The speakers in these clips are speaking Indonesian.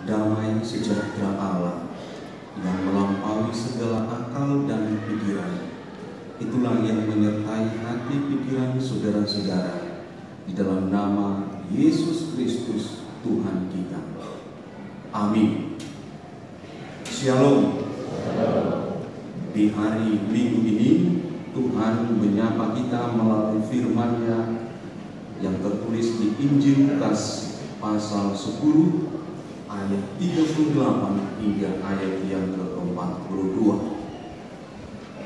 damai sejahtera Allah yang melampaui segala akal dan pikiran, itulah yang menyertai hati pikiran saudara-saudara di dalam nama Yesus Kristus Tuhan kita. Amin. Shalom. Di hari Minggu ini Tuhan menyapa kita melalui firman-Nya yang tertulis di Injil Lukas pasal 10 ayat 38 hingga ayat yang ke-42.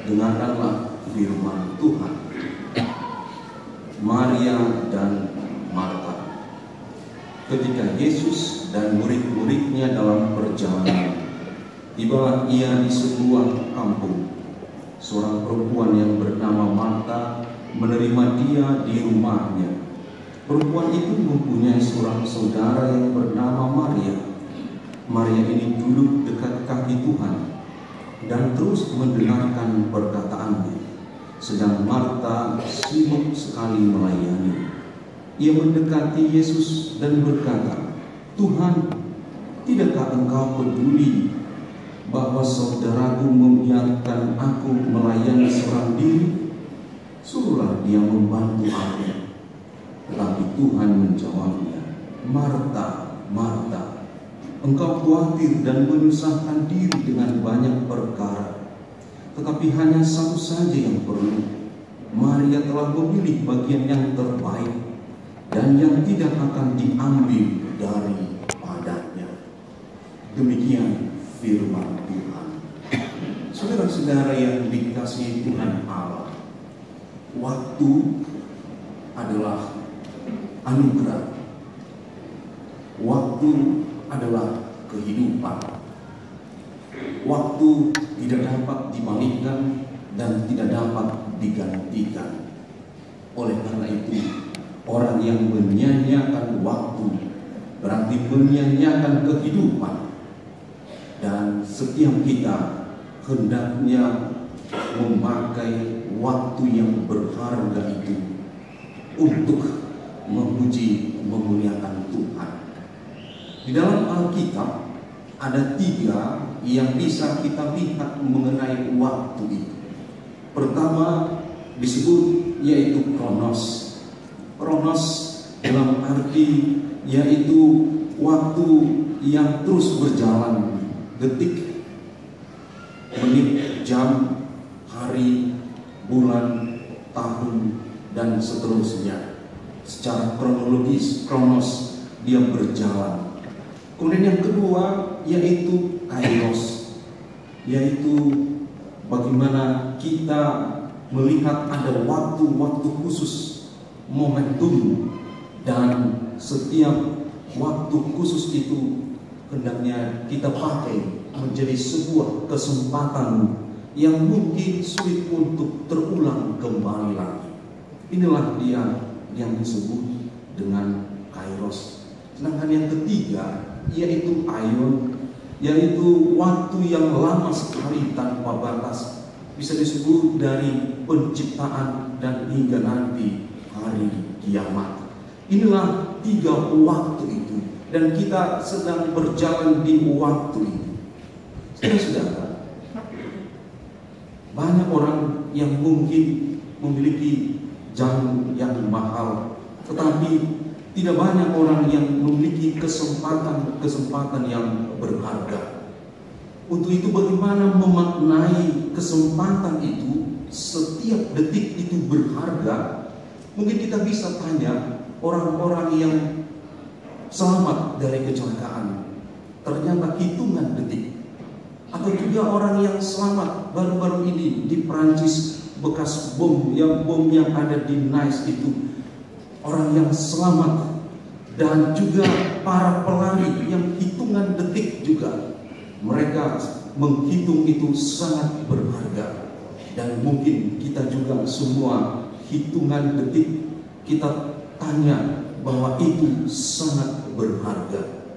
Dengarkanlah firman Tuhan. Maria dan Marta. Ketika Yesus dan murid-muridnya dalam perjalanan, tibalah ia di sebuah kampung. Seorang perempuan yang bernama Marta menerima dia di rumahnya. Perempuan itu mempunyai seorang saudara yang bernama Maria. Maria ini duduk dekat kaki Tuhan dan terus mendengarkan perkataannya, sedang Marta sibuk sekali melayani. Ia mendekati Yesus dan berkata, "Tuhan, tidakkah engkau peduli bahwa saudaraku membiarkan aku melayani seorang diri? Suruhlah dia membantu aku." Tetapi Tuhan menjawabnya, "Marta, Marta, engkau khawatir dan menyusahkan diri dengan banyak perkara, tetapi hanya satu saja yang perlu. Maria telah memilih bagian yang terbaik, dan yang tidak akan diambil daripadanya." Demikian firman Tuhan. Saudara-saudara yang dikasihi Tuhan Allah, waktu adalah anugerah. Waktu adalah kehidupan. Waktu tidak dapat dimalingkan dan tidak dapat digantikan. Oleh karena itu, orang yang menyia-nyiakan waktu berarti menyia-nyiakan kehidupan. Dan setiap kita hendaknya memakai waktu yang berharga itu untuk memuji, memuliakan Tuhan. Di dalam Alkitab ada 3 yang bisa kita lihat mengenai waktu itu. Pertama disebut yaitu kronos. Kronos dalam arti yaitu waktu yang terus berjalan, detik, menit, jam, hari, bulan, tahun, dan seterusnya. Secara kronologis, kronos, dia berjalan. Kemudian yang kedua yaitu kairos, yaitu bagaimana kita melihat ada waktu-waktu khusus, momentum, dan setiap waktu khusus itu hendaknya kita pakai menjadi sebuah kesempatan yang mungkin sulit untuk terulang kembali lagi. Inilah dia yang disebut dengan kairos. Sedangkan yang ketiga yaitu aion, yaitu waktu yang lama sekali tanpa batas, bisa disebut dari penciptaan dan hingga nanti hari kiamat. Inilah 3 waktu itu, dan kita sedang berjalan di waktu itu. Saudara-saudara, banyak orang yang mungkin memiliki jam yang mahal, tetapi tidak banyak orang yang memiliki kesempatan yang berharga. Untuk itu bagaimana memaknai kesempatan itu, setiap detik itu berharga. Mungkin kita bisa tanya orang-orang yang selamat dari kecelakaan, ternyata hitungan detik. Atau juga orang yang selamat baru-baru ini di Prancis bekas bom yang ada di Nice itu, orang yang selamat. Dan juga para pelari yang hitungan detik juga, mereka menghitung itu sangat berharga. Dan mungkin kita juga semua hitungan detik kita tanya bahwa itu sangat berharga.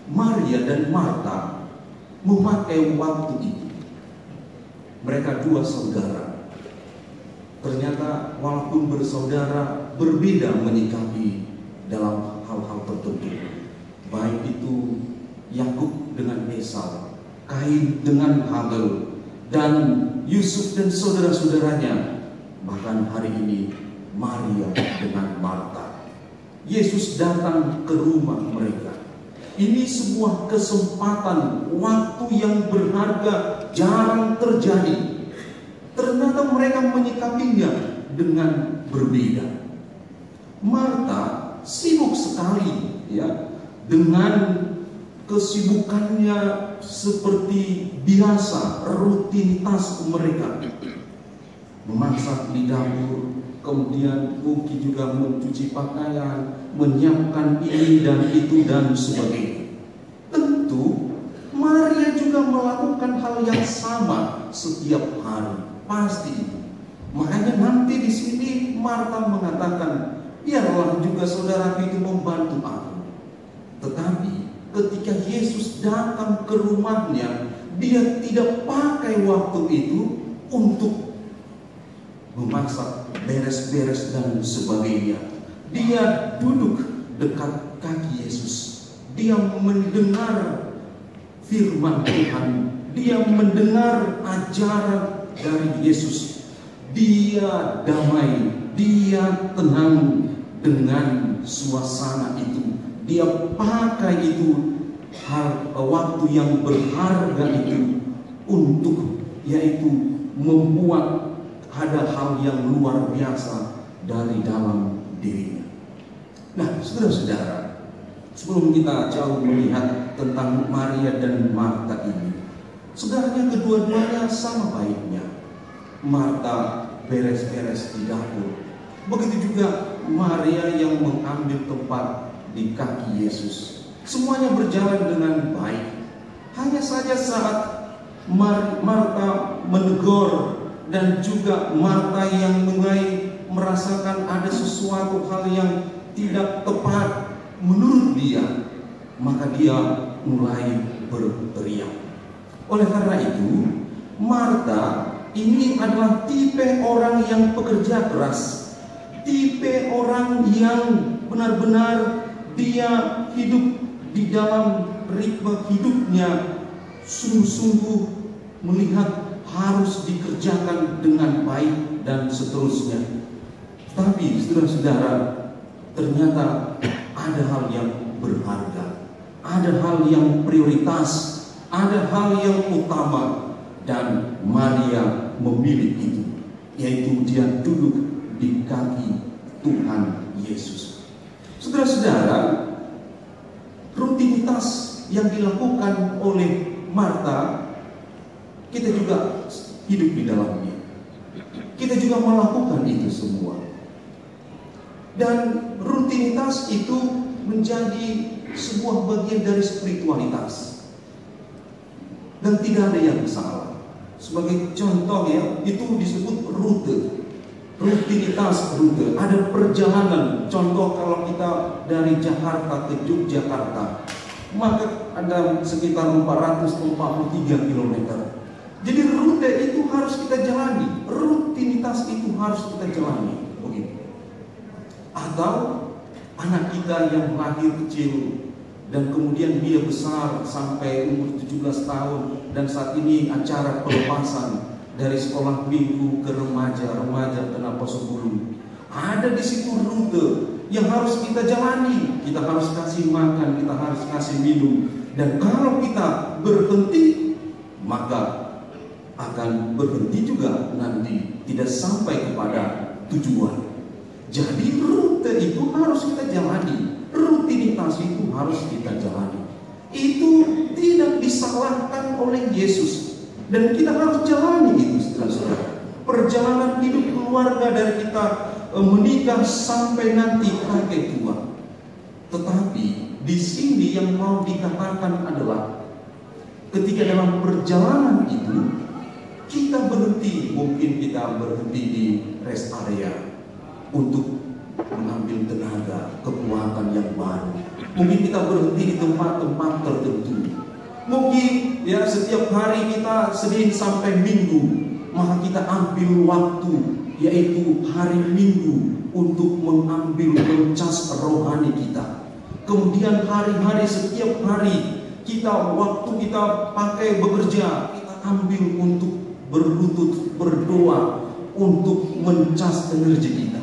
Maria dan Marta memakai waktu itu. Mereka 2 saudara. Ternyata walaupun bersaudara, berbeda menyikapi dalam hal-hal tertentu. Baik itu Yakub dengan Esau, Kain dengan Habel, dan Yusuf dan saudara-saudaranya, bahkan hari ini Maria dengan Marta. Yesus datang ke rumah mereka. Ini sebuah kesempatan, waktu yang berharga, jarang terjadi. Ternyata mereka menyikapinya dengan berbeda. Marta sibuk sekali ya dengan kesibukannya seperti biasa, rutinitas mereka. Memasak di dapur, kemudian mungkin juga mencuci pakaian, menyiapkan ini dan itu dan sebagainya. Tentu Maria juga melakukan hal yang sama setiap hari, pasti itu. Makanya nanti di sini Marta mengatakan, biarlah juga saudaraku itu membantu aku. Tetapi ketika Yesus datang ke rumahnya, dia tidak pakai waktu itu untuk memasak, beres-beres dan sebagainya. Dia duduk dekat kaki Yesus. Dia mendengar firman Tuhan. Dia mendengar ajaran dari Yesus. Dia damai, dia tenang dengan suasana itu. Dia pakai itu waktu yang berharga itu untuk yaitu membuat ada hal yang luar biasa dari dalam dirinya. Nah, saudara-saudara, sebelum kita jauh melihat tentang Maria dan Marta ini, sebenarnya kedua-duanya sama baiknya. Marta beres-beres di dapur, begitu juga Maria yang mengambil tempat di kaki Yesus. Semuanya berjalan dengan baik. Hanya saja saat Marta menegur dan juga Marta yang mulai merasakan ada sesuatu hal yang tidak tepat menurut dia, maka dia mulai berteriak. Oleh karena itu, Marta ini adalah tipe orang yang pekerja keras, tipe orang yang benar-benar dia hidup di dalam ritme hidupnya, sungguh-sungguh melihat harus dikerjakan dengan baik dan seterusnya. Tapi saudara-saudara, ternyata ada hal yang berharga, ada hal yang prioritas, ada hal yang utama, dan Maria memilih itu, yaitu dia duduk di kaki Tuhan Yesus. Saudara-saudara, rutinitas yang dilakukan oleh Marta, kita juga hidup di dalamnya. Kita juga melakukan itu semua. Dan rutinitas itu menjadi sebuah bagian dari spiritualitas. Dan tidak ada yang salah. Sebagai contoh ya, itu disebut rute. Rutinitas rute. Ada perjalanan. Contoh kalau kita dari Jakarta ke Yogyakarta, maka ada sekitar 443 km. Jadi rute itu harus kita jalani. Rutinitas itu harus kita jalani. Begitu. Atau anak kita yang lahir kecil dan kemudian dia besar sampai umur 17 tahun dan saat ini acara pelepasan dari sekolah minggu ke remaja ke Naposo Gunung. Ada di situ rute yang harus kita jalani. Kita harus kasih makan, kita harus kasih minum. Dan kalau kita berhenti, maka akan berhenti juga nanti, tidak sampai kepada tujuan. Jadi rute itu harus kita jalani, rutinitas itu harus kita jalani. Itu tidak disalahkan oleh Yesus, dan kita harus jalani itu, saudara-saudara. Perjalanan hidup keluarga dari kita menikah sampai nanti kakek tua. Tetapi di sini yang mau dikatakan adalah ketika dalam perjalanan itu kita berhenti, mungkin kita berhenti di rest area untuk mengambil tenaga, kekuatan yang baru. Mungkin kita berhenti di tempat-tempat tertentu. Mungkin ya setiap hari kita Senin sampai Minggu, maka kita ambil waktu, yaitu hari Minggu, untuk mengambil mencas rohani kita. Kemudian hari-hari, setiap hari waktu kita pakai bekerja, kita ambil untuk berlutut, berdoa, untuk mencas energi kita.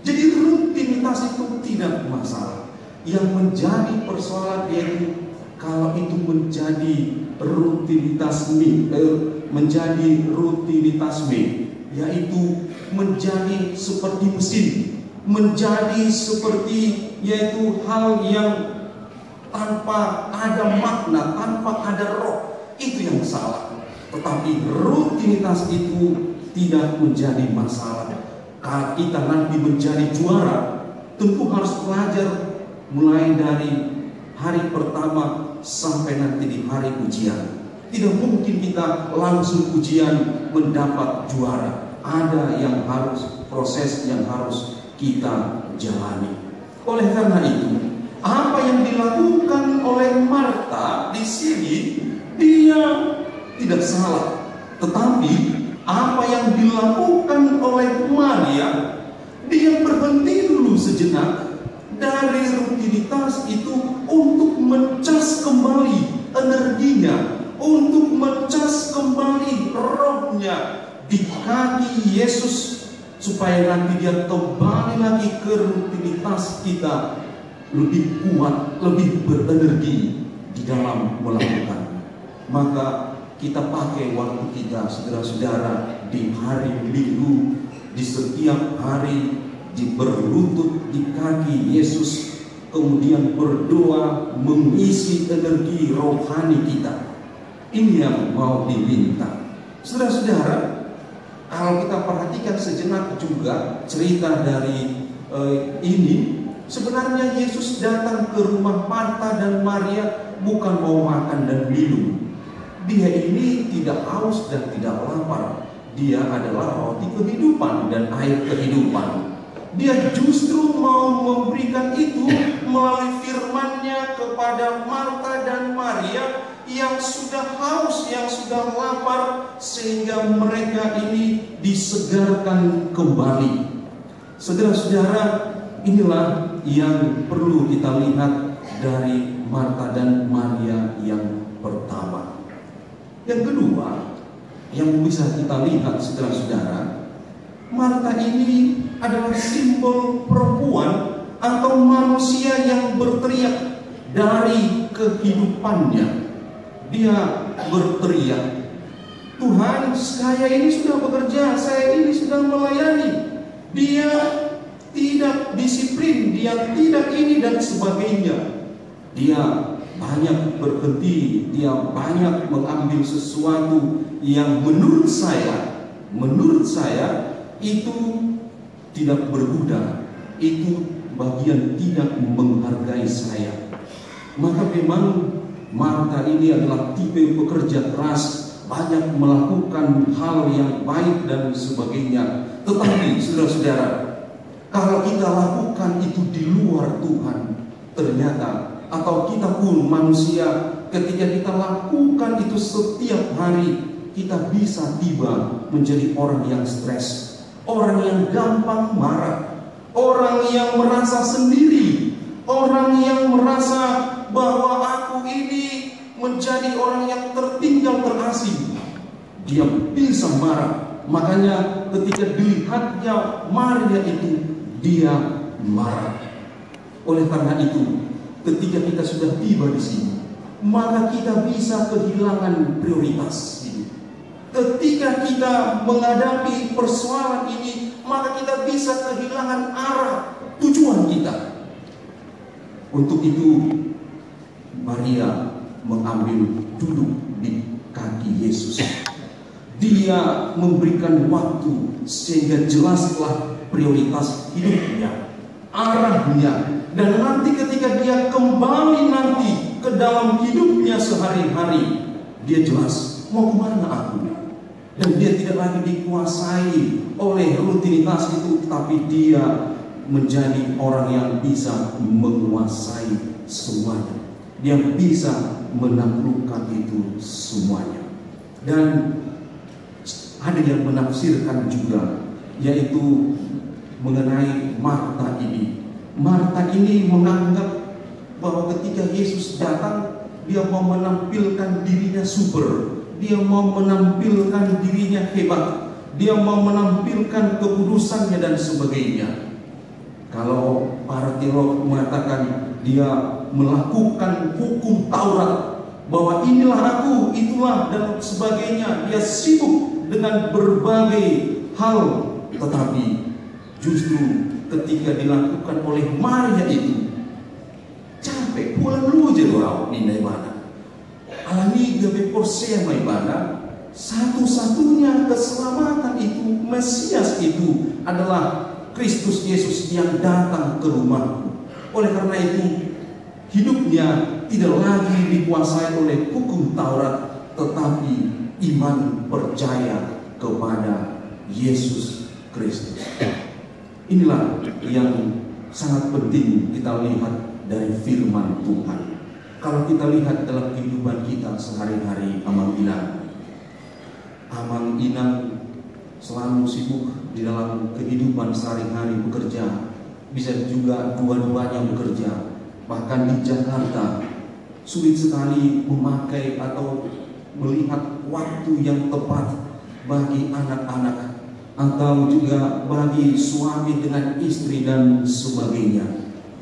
Jadi rutinitas itu tidak masalah. Yang menjadi persoalan yaitu kalau itu menjadi rutinitas yaitu menjadi seperti mesin, menjadi seperti yaitu hal yang tanpa ada makna, tanpa ada roh, itu yang salah. Tetapi rutinitas itu tidak menjadi masalah. Kalau kita nanti menjadi juara, tentu harus belajar mulai dari hari pertama sampai nanti di hari ujian. Tidak mungkin kita langsung ujian mendapat juara. Ada yang harus, proses yang harus kita jalani. Oleh karena itu, apa yang dilakukan oleh Marta di sini, dia tidak salah. Tetapi apa yang dilakukan oleh Maria, dia berhenti dulu sejenak dari rutinitas itu untuk mencas kembali energinya, untuk mencas kembali rohnya di kaki Yesus, supaya nanti dia kembali lagi ke rutinitas kita, lebih kuat, lebih berenergi di dalam melakukan. Maka kita pakai waktu kita, saudara-saudara, di hari Minggu, di setiap hari, di berlutut di kaki Yesus, kemudian berdoa, mengisi energi rohani kita. Ini yang mau diminta. Saudara-saudara, kalau kita perhatikan sejenak juga cerita dari ini, sebenarnya Yesus datang ke rumah Marta dan Maria bukan mau makan dan minum. Dia ini tidak haus dan tidak lapar. Dia adalah roti kehidupan dan air kehidupan. Dia justru mau memberikan itu melalui firman-Nya kepada Marta dan Maria yang sudah haus, yang sudah lapar, sehingga mereka ini disegarkan kembali. Saudara-saudara, inilah yang perlu kita lihat dari Marta dan Maria yang pertama. Yang kedua, yang bisa kita lihat, saudara-saudara, Marta ini adalah simbol perempuan atau manusia yang berteriak dari kehidupannya. Dia berteriak, Tuhan, saya ini sudah bekerja, saya ini sudah melayani. Dia tidak disiplin, dia tidak ini dan sebagainya. Dia banyak berhenti, dia banyak mengambil sesuatu yang menurut saya itu tidak berguna, itu bagian tidak menghargai saya. Maka memang Marta ini adalah tipe pekerja keras, banyak melakukan hal yang baik dan sebagainya. Tetapi saudara-saudara, kalau kita lakukan itu di luar Tuhan, ternyata, atau kita pun manusia, ketika kita lakukan itu setiap hari, kita bisa tiba menjadi orang yang stres, orang yang gampang marah, orang yang merasa sendiri, orang yang merasa bahwa aku ini menjadi orang yang tertinggal, terasing. Dia bisa marah. Makanya ketika dilihatnya Maria itu, dia marah. Oleh karena itu, ketika kita sudah tiba di sini, maka kita bisa kehilangan prioritas ini. Ketika kita menghadapi persoalan ini, maka kita bisa kehilangan arah tujuan kita. Untuk itu, Maria mengambil duduk di kaki Yesus. Dia memberikan waktu sehingga jelaslah prioritas hidupnya, arahnya. Dan nanti ketika dia kembali nanti ke dalam hidupnya sehari-hari, dia jelas mau kemana aku. Dan dia tidak lagi dikuasai oleh rutinitas itu, tapi dia menjadi orang yang bisa menguasai semuanya. Dia bisa menaklukkan itu semuanya. Dan ada yang menafsirkan juga, yaitu mengenai Marta ini. Marta ini menganggap bahwa ketika Yesus datang, dia mau menampilkan dirinya super, dia mau menampilkan dirinya hebat, dia mau menampilkan kekudusannya dan sebagainya. Kalau para teolog mengatakan dia melakukan hukum Taurat, bahwa inilah aku, itulah dan sebagainya, dia sibuk dengan berbagai hal, tetapi justru ketika dilakukan oleh Maria itu capek, pulang dulu aja orang nindai mana alami gabe porsea mai mana. Satu-satunya keselamatan itu, Mesias itu adalah Kristus Yesus yang datang ke rumahku. Oleh karena itu hidupnya tidak lagi dikuasai oleh hukum Taurat, tetapi iman percaya kepada Yesus Kristus. Inilah yang sangat penting kita lihat dari firman Tuhan. Kalau kita lihat dalam kehidupan kita sehari-hari, Amang Inang selalu sibuk di dalam kehidupan sehari-hari bekerja, bisa juga dua-duanya bekerja. Bahkan di Jakarta sulit sekali memakai atau melihat waktu yang tepat bagi anak-anak atau juga bagi suami dengan istri dan sebagainya,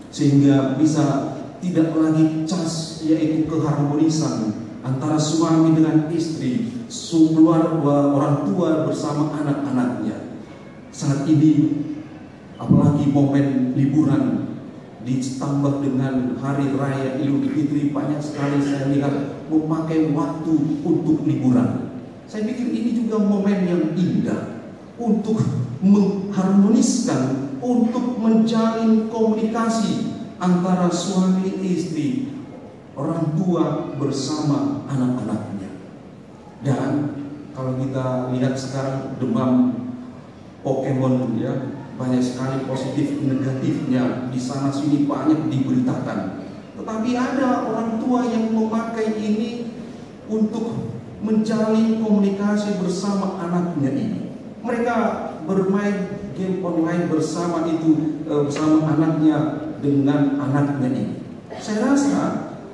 sehingga bisa tidak lagi cas, yaitu keharmonisan antara suami dengan istri, keluarga, orang tua bersama anak-anaknya. Saat ini apalagi momen liburan ditambah dengan hari raya Idul Fitri, banyak sekali saya lihat memakai waktu untuk liburan. Saya pikir ini juga momen yang indah untuk mengharmoniskan, untuk menjalin komunikasi antara suami istri, orang tua bersama anak-anaknya. Dan kalau kita lihat sekarang demam Pokemon, ya, banyak sekali positif negatifnya, di sana sini banyak diberitakan. Tetapi ada orang tua yang memakai ini untuk menjalin komunikasi bersama anaknya ini. Mereka bermain game online bersama bersama anaknya dengan anaknya ini. Saya rasa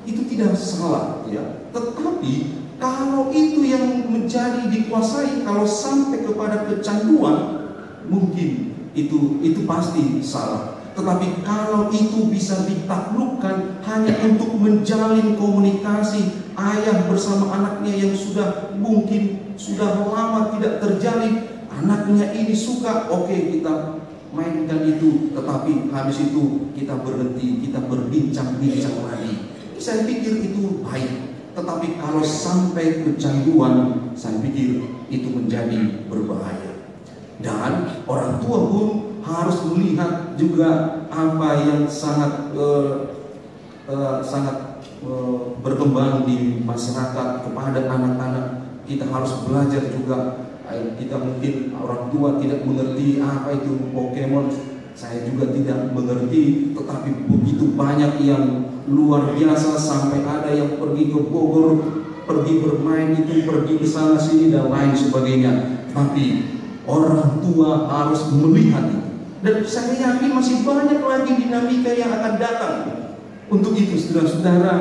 itu tidak salah, ya. Tetapi kalau itu yang menjadi dikuasai, kalau sampai kepada kecanduan, mungkin itu pasti salah. Tetapi kalau itu bisa ditaklukkan hanya untuk menjalin komunikasi ayah bersama anaknya yang sudah mungkin sudah lama tidak terjalin, anaknya ini suka, oke, kita mainkan itu, tetapi habis itu kita berhenti, kita berbincang-bincang lagi. Saya pikir itu baik. Tetapi kalau sampai kecanduan, saya pikir itu menjadi berbahaya. Dan orang tua pun harus melihat juga apa yang sangat berkembang di masyarakat kepada anak-anak. Kita harus belajar juga. Kita mungkin orang tua tidak mengerti apa itu Pokemon, saya juga tidak mengerti, tetapi begitu banyak yang luar biasa, sampai ada yang pergi ke Bogor, pergi bermain itu, pergi ke sana sini dan lain sebagainya. Tapi orang tua harus melihat itu, dan saya yakin masih banyak lagi dinamika yang akan datang. Untuk itu saudara-saudara,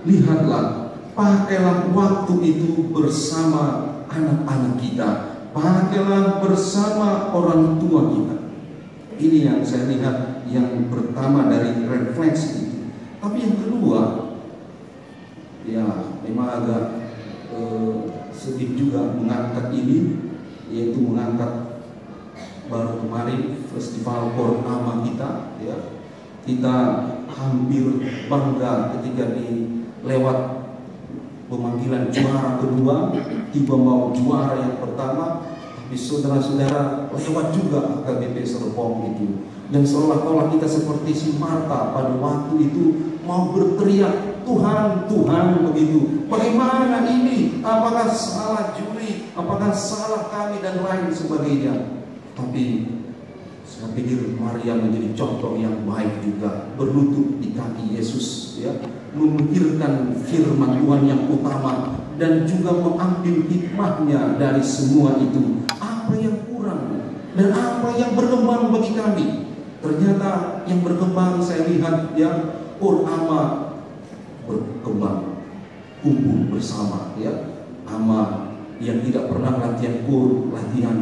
lihatlah, pakailah waktu itu bersama anak-anak kita, pakailah bersama orang tua kita. Ini yang saya lihat yang pertama dari refleksi itu. Tapi yang kedua, ya memang agak sedih juga mengangkat ini, yaitu mengangkat baru kemarin festival Purnama kita, ya. Kita hampir bangga ketika lewat pemanggilan juara kedua, tiba mau juara yang pertama, tapi saudara-saudara lewat juga AKBP Serpong itu. Dan seolah-olah kita seperti si Marta pada waktu itu mau berteriak, Tuhan, Tuhan, begitu. Bagaimana ini? Apakah salah juri? Apakah salah kami dan lain sebagainya? Tapi saya pikir Maria menjadi contoh yang baik juga, berlutut di kaki Yesus, ya, memikirkan firman Tuhan yang utama dan juga mengambil hikmahnya dari semua itu. Apa yang kurang dan apa yang berkembang bagi kami? Ternyata yang berkembang saya lihat, ya, Purnama berkembang, kumpul bersama, ya, sama yang tidak pernah latihan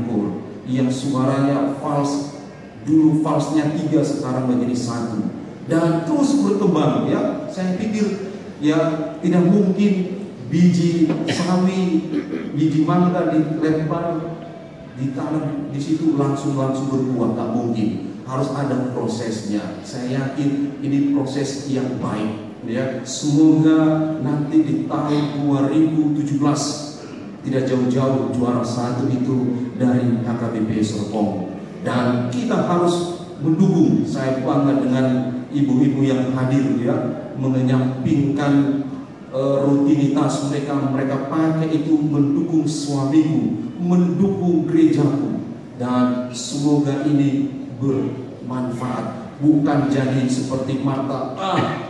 kur, yang suaranya fals, dulu falsnya 3 sekarang menjadi 1, dan terus berkembang, ya. Saya pikir ya tidak mungkin biji sawi, biji mangga dilempar, ditanam di situ langsung berbuah, tak mungkin. Harus ada prosesnya. Saya yakin ini proses yang baik, ya. Semoga nanti di tahun 2017 tidak jauh-jauh juara 1 itu dari HKBP Serpong, dan kita harus mendukung. Saya bangga dengan ibu-ibu yang hadir, ya, menyampingkan rutinitas mereka pakai itu mendukung suamiku, mendukung gerejaku, dan semoga ini bermanfaat, bukan jadi seperti Marta,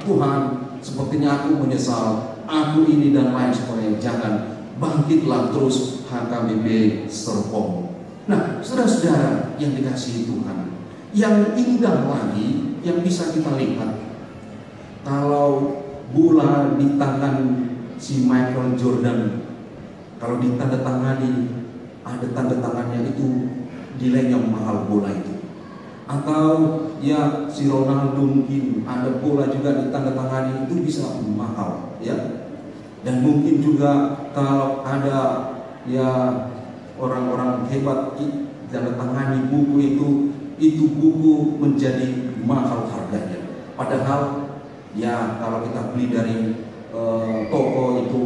Tuhan, sepertinya aku menyesal, aku ini dan lain sebagainya. Jangan, bangkitlah terus HKBP Serpong. Nah, saudara-saudara yang dikasihi Tuhan, yang indah lagi yang bisa kita lihat, kalau bola di tangan si Michael Jordan, kalau ditandatangani, ada tanda tangannya, itu nilainya mahal bola itu. Atau ya si Ronaldo mungkin ada bola juga ditandatangani, itu bisa mahal, ya. Dan mungkin juga kalau ada ya orang-orang hebat ditandatangani buku itu buku menjadi mahal harganya. Padahal ya kalau kita beli dari toko itu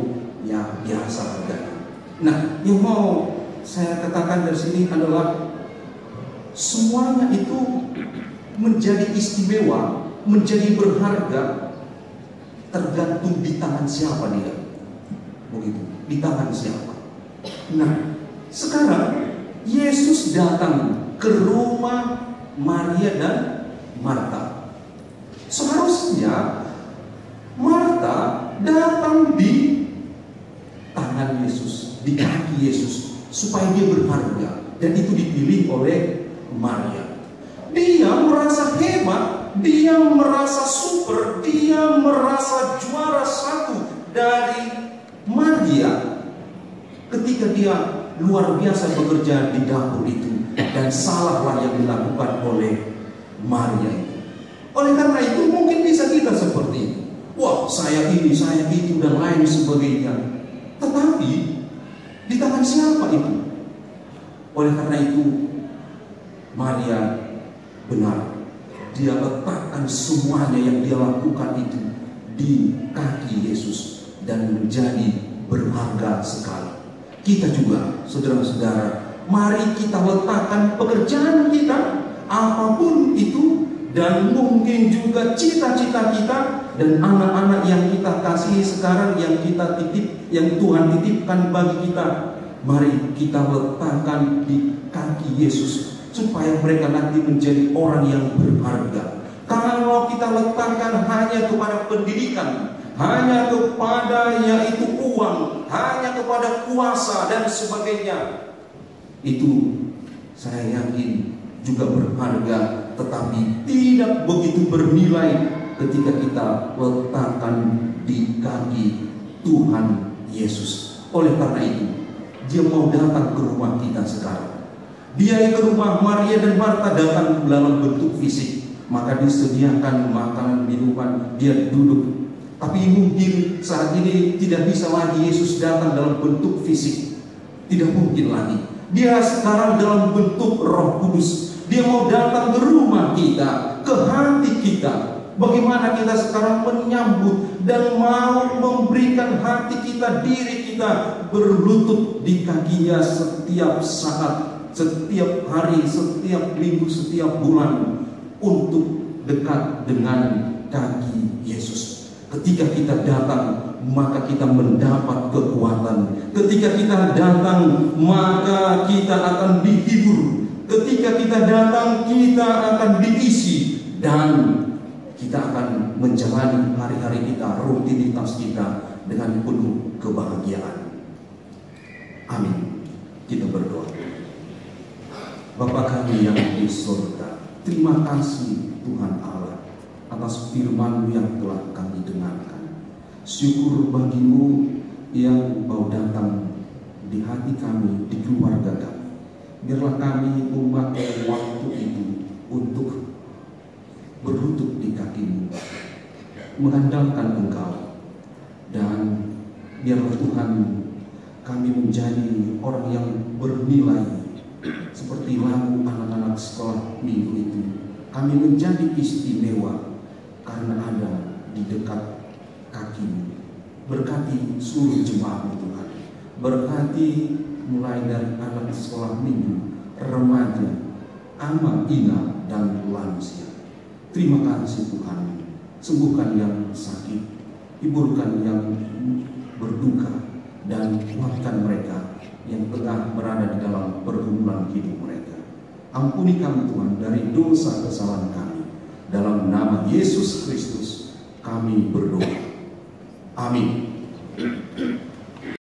ya biasa harganya. Nah, yang mau saya katakan dari sini adalah semuanya itu menjadi istimewa, menjadi berharga, tergantung di tangan siapa dia. Begitu, di tangan siapa. Nah, sekarang Yesus datang ke rumah Maria dan Marta. Seharusnya Marta datang di tangan Yesus, di kaki Yesus, supaya dia berharga, dan itu dipilih oleh Maria. Dia merasa hebat, dia merasa super, dia merasa juara 1 dari Maria ketika dia luar biasa bekerja di dapur itu, dan salahlah yang dilakukan oleh Maria itu. Oleh karena itu mungkin bisa kita seperti itu. Wah, saya ini, saya itu, dan lain sebagainya. Tetapi di tangan siapa itu? Oleh karena itu Maria benar, dia letakkan semuanya yang dia lakukan itu di kaki Yesus, dan menjadi berharga sekali. Kita juga, saudara-saudara, mari kita letakkan pekerjaan kita, apapun itu, dan mungkin juga cita-cita kita dan anak-anak yang kita kasihi sekarang, yang kita titip, yang Tuhan titipkan bagi kita. Mari kita letakkan di kaki Yesus, supaya mereka nanti menjadi orang yang berharga. Kalau kita letakkan hanya kepada pendidikan, hanya kepada yaitu uang, hanya kepada kuasa dan sebagainya, itu saya yakin juga berharga, tetapi tidak begitu bernilai ketika kita letakkan di kaki Tuhan Yesus. Oleh karena itu, dia mau datang ke rumah kita sekarang. Dia ke rumah Maria dan Marta datang dalam bentuk fisik, maka disediakan makanan, minuman, dia duduk. Tapi mungkin saat ini tidak bisa lagi Yesus datang dalam bentuk fisik, tidak mungkin lagi. Dia sekarang dalam bentuk Roh Kudus. Dia mau datang ke rumah kita, ke hati kita. Bagaimana kita sekarang menyambut dan mau memberikan hati kita, diri kita berlutut di kakinya setiap saat, setiap hari, setiap minggu, setiap bulan, untuk dekat dengan kaki Yesus. Ketika kita datang, maka kita mendapat kekuatan. Ketika kita datang, maka kita akan dihibur. Ketika kita datang, kita akan diisi, dan kita akan menjalani hari-hari kita, rutinitas kita dengan penuh kebahagiaan. Amin. Kita berdoa. Bapa kami yang di surga, terima kasih Tuhan Allah atas firman-Mu yang telah kami dengarkan. Syukur bagimu yang Engkau datang di hati kami, di keluarga kami. Biarlah kami memakai waktu itu untuk berlutut di kaki-Mu, mengandalkan Engkau. Dan biarlah Tuhan, kami menjadi orang yang bernilai, seperti lagu anak-anak sekolah minggu itu. Kami menjadi istimewa karena ada di dekat kaki-Mu. Berkati seluruh jemaat-Mu Tuhan. Berkati mulai dari anak sekolah minggu, remaja, ama, ina, dan lansia. Terima kasih Tuhan. Sembuhkan yang sakit, hiburkan yang berduka, dan kuatkan mereka yang tengah berada di dalam pergumulan hidup mereka. Ampuni kami Tuhan dari dosa kesalahan kami. Dalam nama Yesus Kristus kami berdoa. Amin.